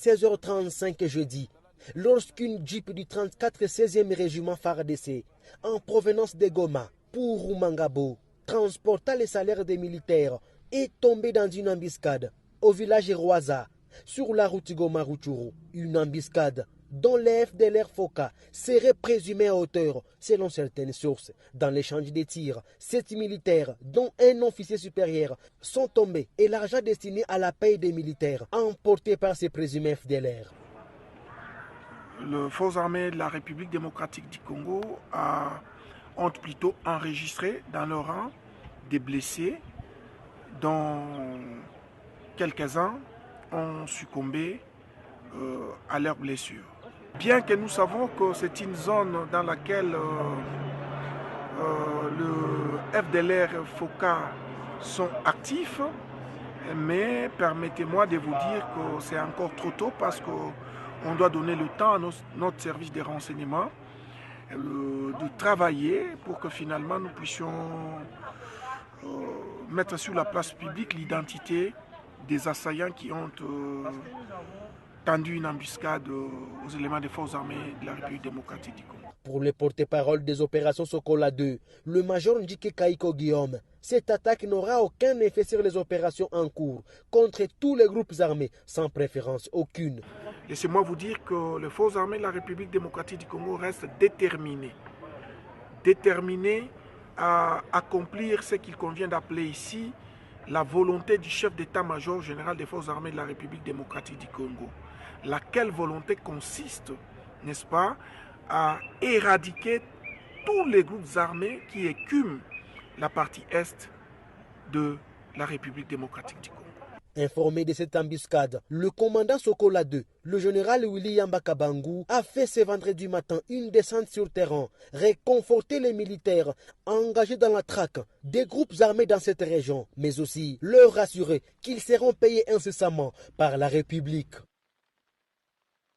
16h35 jeudi, lorsqu'une jeep du 34 16e régiment FARDC, en provenance de Goma pour Rumangabo, transporta les salaires des militaires, est tombée dans une embuscade au village Rwaza, sur la route Goma-Rutshuru. Une embuscade dont les FDLR Foka serait présumé à hauteur, selon certaines sources. Dans l'échange des tirs, 7 militaires, dont un officier supérieur, sont tombés et l'argent destiné à la paie des militaires, emporté par ces présumés FDLR. Les forces armées de la République démocratique du Congo ont plutôt enregistré dans leur rang des blessés, dont quelques-uns ont succombé à leurs blessures. Bien que nous savons que c'est une zone dans laquelle le FDLR Foka sont actifs, mais permettez-moi de vous dire que c'est encore trop tôt parce qu'on doit donner le temps à notre service de renseignement de travailler pour que finalement nous puissions mettre sur la place publique l'identité des assaillants qui ont tendu une embuscade aux éléments des forces armées de la République démocratique du Congo. Pour le porte-parole des opérations Sokola 2, le major Ndjike Kaiko Guillaume, cette attaque n'aura aucun effet sur les opérations en cours contre tous les groupes armés, sans préférence aucune. Laissez-moi vous dire que les forces armées de la République démocratique du Congo restent déterminées à accomplir ce qu'il convient d'appeler ici la volonté du chef d'état-major général des forces armées de la République démocratique du Congo. Laquelle volonté consiste, n'est-ce pas, à éradiquer tous les groupes armés qui écument la partie est de la République démocratique du Congo. Informé de cette embuscade, le commandant Sokola 2, le général William Bakabangu, a fait ce vendredi matin une descente sur terrain, réconforter les militaires engagés dans la traque des groupes armés dans cette région, mais aussi leur rassurer qu'ils seront payés incessamment par la République.